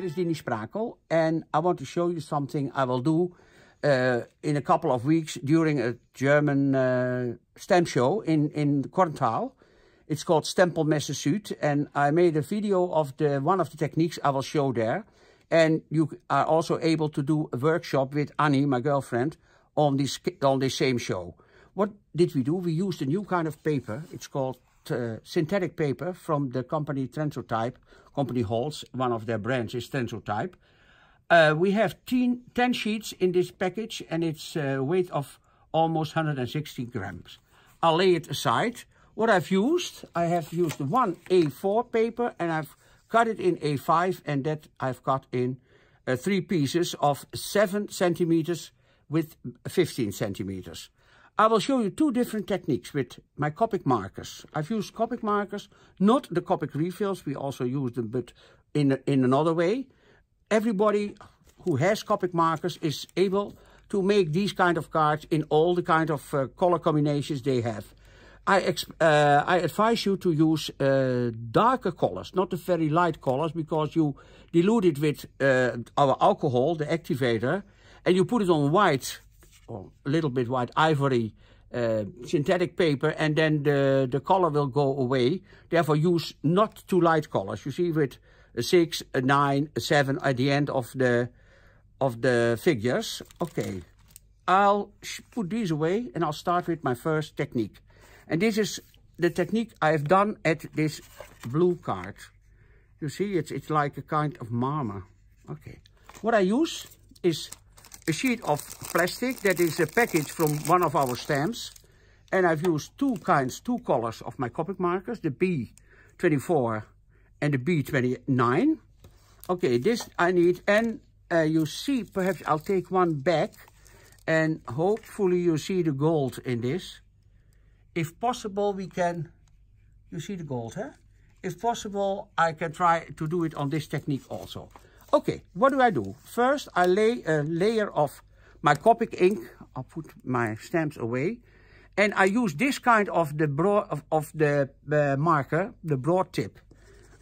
here is Dini Sprakel, and I want to show you something I will do in a couple of weeks during a German stamp show in Korntal. It's called Stempelmesse Süd, and I made a video of one of the techniques I will show there. And you are also able to do a workshop with Annie, my girlfriend, on this same show. What did we do? We used a new kind of paper. It's called Synthetic Paper from the company Transotype, company Holtz. One of their brands is Transotype. We have 10 sheets in this package, and it's a weight of almost 160 grams. I'll lay it aside. What I have used one A4 paper, and I've cut it in A5, and that I've cut in 3 pieces of 7 centimeters with 15 centimeters. I will show you 2 different techniques with my Copic markers. I've used Copic markers, not the Copic refills. We also use them, but in another way. Everybody who has Copic markers is able to make these kind of cards in all the kind of color combinations they have. I advise you to use darker colors, not the very light colors, because you dilute it with our alcohol, the activator, and you put it on white, or a little bit white ivory synthetic paper, and then the color will go away. Therefore, use not too light colors. You see, with a 6, a 9, a 7 at the end of the figures. Okay, I'll put these away, and I'll start with my first technique. And this is the technique I have done at this blue card. You see, it's like a kind of marmor. Okay. What I use is a sheet of plastic that is a package from one of our stamps. And I've used 2 colors of my Copic markers, the B24 and the B29. Okay, this I need. And you see, perhaps I'll take one back, and hopefully you see the gold in this. If possible, we can, you see the gold, huh? If possible, I can try to do it on this technique also. Okay, what do? First, I lay a layer of my Copic ink. I'll put my stamps away. And I use this kind of the marker, the broad tip.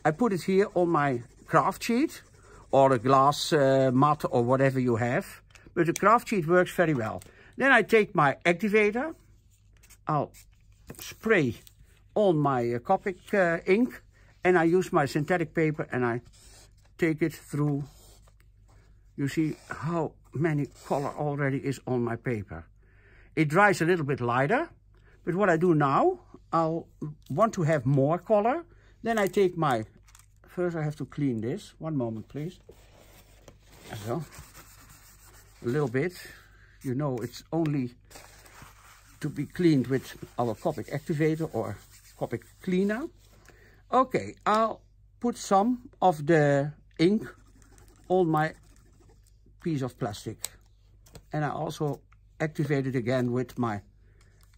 I put it here on my craft sheet, or a glass mat, or whatever you have. But the craft sheet works very well. Then I take my activator. I'll spray on my Copic ink, and I use my synthetic paper, and I take it through. You see how many color already is on my paper. It dries a little bit lighter, but what I do now, I'll want to have more color. Then I take first I have to clean this. One moment, please. So, a little bit. You know, it's only to be cleaned with our Copic activator or Copic cleaner. Okay, I'll put some of the ink on my piece of plastic. And I also activate it again with my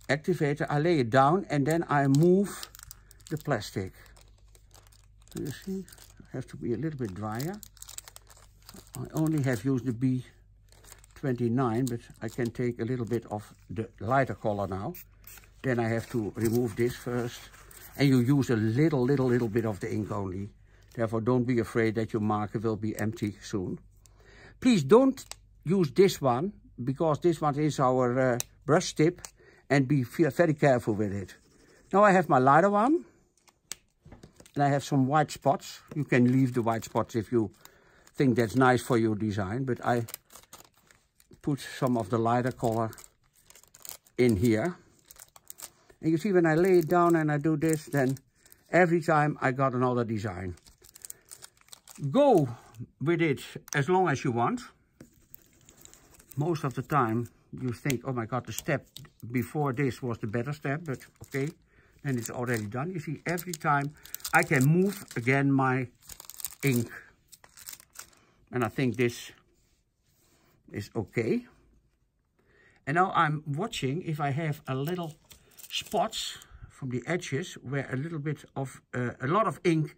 activator. I lay it down, and then I move the plastic. You see, it has to be a little bit drier. I only have used the B29, but I can take a little bit of the lighter color now. Then I have to remove this first. And you use a little bit of the ink only. Therefore, don't be afraid that your marker will be empty soon. Please don't use this one, because this one is our brush tip, and be very careful with it. Now I have my lighter one, and I have some white spots. You can leave the white spots if you think that's nice for your design, but I put some of the lighter color in here. And you see, when I lay it down and I do this, then every time I got another design. Go with it as long as you want. Most of the time you think, oh my God, the step before this was the better step, but okay, then it's already done. You see, every time I can move again my ink. And I think this is okay. And now I'm watching if I have a little spots from the edges where a little bit of a lot of ink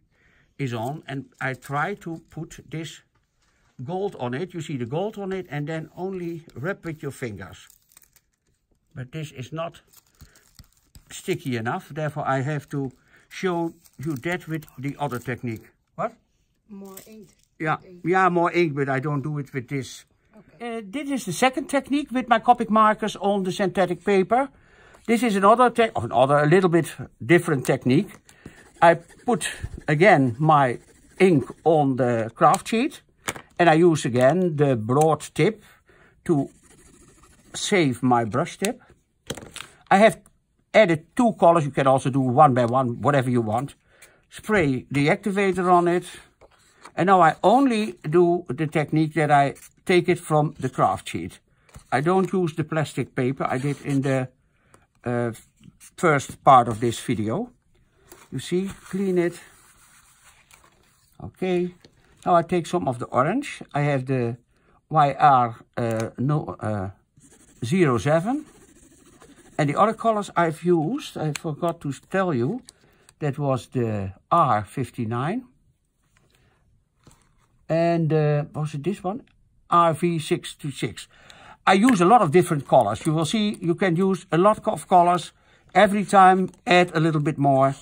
is on, and I try to put this gold on it. You see the gold on it, and then only rub with your fingers. But this is not sticky enough, therefore I have to show you that with the other technique. What? More ink. Yeah, more ink, but I don't do it with this. Okay. This is the second technique with my Copic markers on the synthetic paper. This is another a little bit different technique. I put again my ink on the craft sheet, and I use again the broad tip to save my brush tip. I have added 2 colors. You can also do 1 by 1, whatever you want. Spray the activator on it. And now I only do the technique that I take it from the craft sheet. I don't use the plastic paper I did in the first part of this video. You see, clean it. Okay. Now I take some of the orange. I have the YR07. And the other colors I've used, I forgot to tell you, that was the R59. And was it this one? RV626. I use a lot of different colors. You will see you can use a lot of colors. Every time add a little bit more.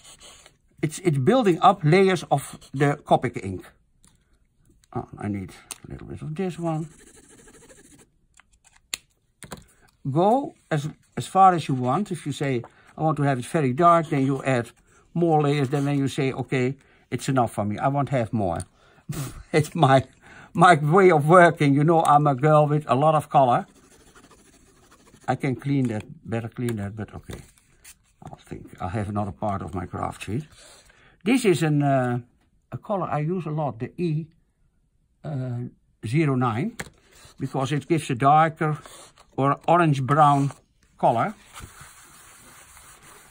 It's building up layers of the Copic ink. Oh, I need a little bit of this one. Go as far as you want. If you say, I want to have it very dark, then you add more layers. Then when you say, okay, it's enough for me, I want to have more. It's my way of working. You know, I'm a girl with a lot of color. I can clean that, better clean that, but okay. I think I'll have another part of my craft sheet. This is a color I use a lot, the E09, because it gives a darker or orange-brown color.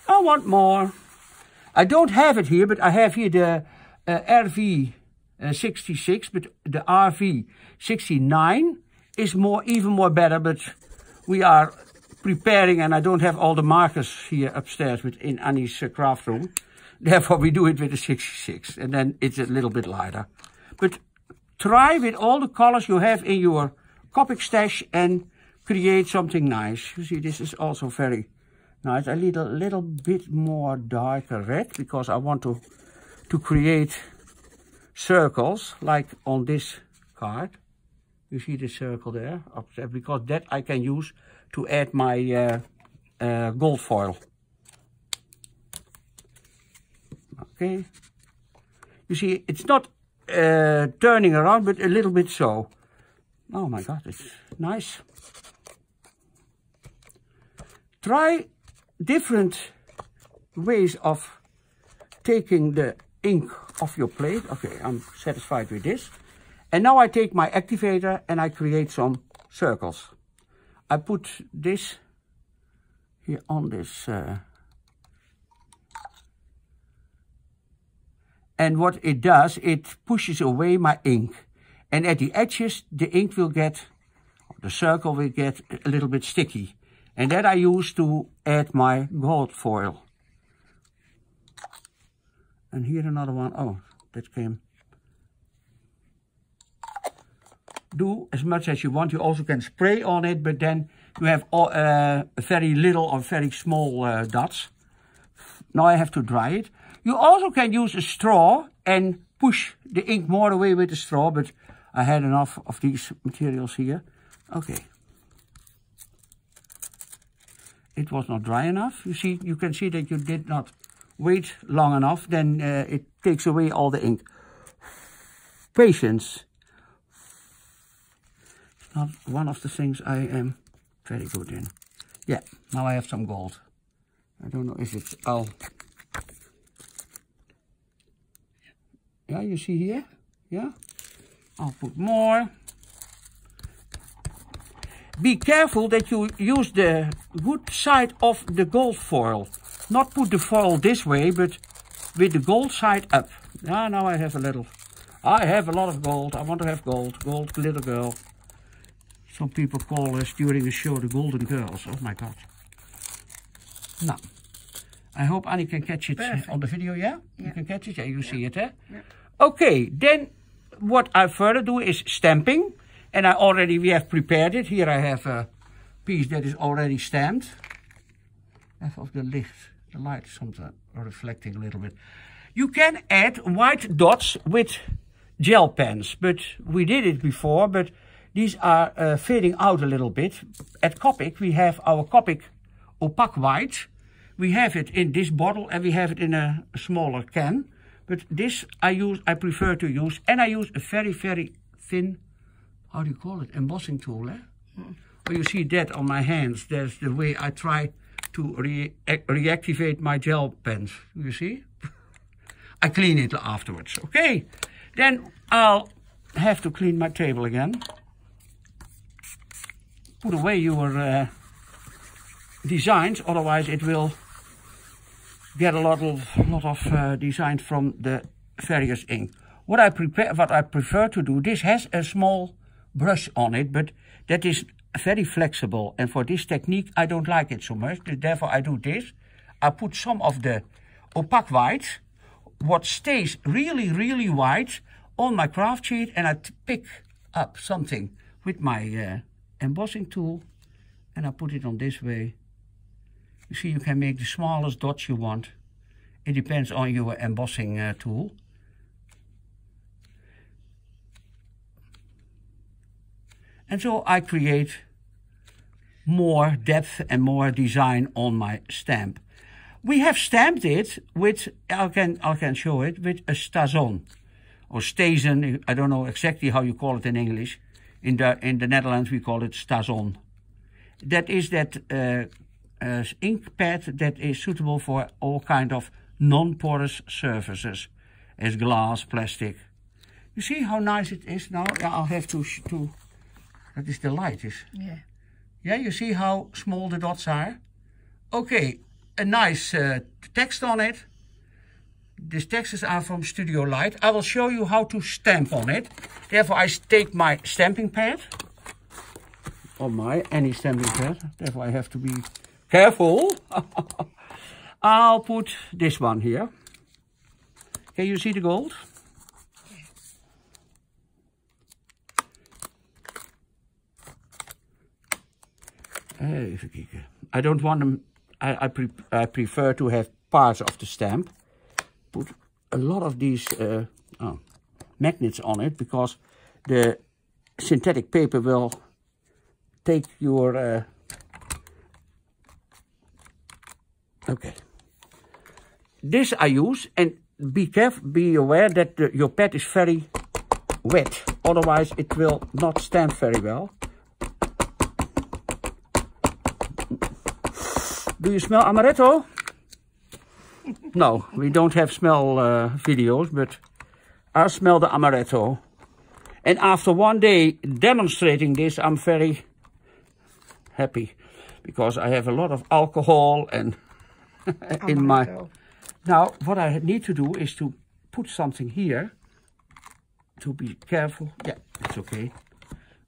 I want more. I don't have it here, but I have here the RV66, but the RV69 is even more better, but we are preparing, and I don't have all the markers here upstairs in Annie's craft room. Therefore, we do it with the 66, and then it's a little bit lighter. But try with all the colors you have in your Copic stash and create something nice. You see, this is also very nice. I need a little bit more darker red because I want to create circles like on this card. You see the circle there, because that I can use to add my gold foil. Okay. You see, it's not turning around, but a little bit so. Oh my God, it's nice. Try different ways of taking the ink off your plate. Okay, I'm satisfied with this. And now I take my activator and I create some circles. I put this here on this. And what it does, it pushes away my ink. And at the edges, the ink will get, the circle will get a little bit sticky. And that I use to add my gold foil. And here another one. Oh, that came. Do as much as you want. You also can spray on it, but then you have very little or very small dots. Now I have to dry it. You also can use a straw and push the ink more away with the straw, but I had enough of these materials here. Okay. It was not dry enough. You see, you can see that you did not wait long enough. Then it takes away all the ink. Patience. It's not one of the things I am very good in. Yeah, now I have some gold. I don't know if it's all. Yeah, you see here? Yeah? I'll put more. Be careful that you use the good side of the gold foil. Not put the foil this way, but with the gold side up. Yeah, now I have a little. I have a lot of gold. I want to have gold. Gold glitter girl. Some people call us during the show the golden girls. Oh my God. Now, I hope Annie can catch it on the video, yeah? You can catch it? Yeah, you see it, eh? Yeah. Okay, then what I further do is stamping. And we have prepared it. Here I have a piece that is already stamped. Half of the light is sometimes reflecting a little bit. You can add white dots with gel pens, but we did it before, but these are fading out a little bit. At Copic, we have our Copic Opaque White. We have it in this bottle and we have it in a smaller can. But this I prefer to use, and I use a very, very thin, how do you call it, embossing tool, eh? Well, you see that on my hands. That's the way I try to reactivate my gel pens. You see? I clean it afterwards. Okay, then I'll have to clean my table again. Put away your designs, otherwise it will get a lot of designs from the various ink. What I prefer to do, this has a small brush on it, but that is very flexible, and for this technique I don't like it so much. Therefore I do this. I put some of the opaque white, what stays really, really white, on my craft sheet, and I pick up something with my embossing tool, and I put it on this way. You see, you can make the smallest dots you want. It depends on your embossing tool. And so I create more depth and more design on my stamp. We have stamped it with, I can show it, with a stazon or stazen. I don't know exactly how you call it in English. In the Netherlands we call it stazon. That is that ink pad that is suitable for all kind of non-porous surfaces, as glass, plastic. You see how nice it is now? Yeah, I'll have to that is the light. Yeah. Yeah, you see how small the dots are? Okay, a nice text on it. These texts are from Studio Light. I will show you how to stamp on it. Therefore, I take my stamping pad. Any stamping pad. Therefore, I have to be careful. I'll put this one here. Can you see the gold? Even kijken. I don't want them. I prefer to have parts of the stamp. Put a lot of these magnets on it, because the synthetic paper will take your okay. This I use, and be careful, be aware that your pad is very wet, otherwise it will not stamp very well. Do you smell amaretto? No, we don't have smell videos, but I smell the amaretto. And after one day demonstrating this, I'm very happy, because I have a lot of alcohol and in my... Now, what I need to do is to put something here, to be careful. Yeah, it's okay.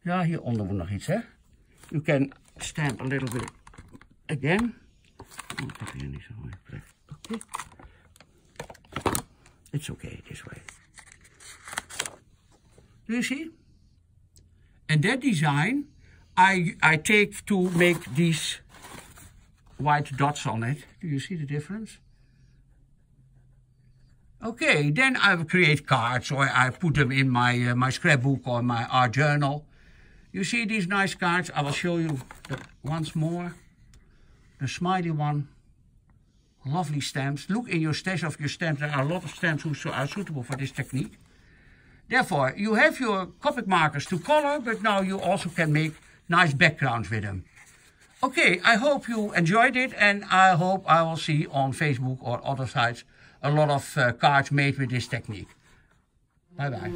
Ja, hieronder moet nog iets, hè? You can stamp a little bit again. Okay. It's okay this way. Do you see? And that design I take to make these white dots on it. Do you see the difference? Okay, then I will create cards, or I put them in my my scrapbook or my art journal. You see these nice cards? I will show you once more. The smiley one. Lovely stamps. Look in your stash of your stamps. There are a lot of stamps who are suitable for this technique. Therefore, you have your Copic markers to color, but now you also can make nice backgrounds with them. Okay, I hope you enjoyed it, and I hope I will see on Facebook or other sites a lot of cards made with this technique. Bye bye.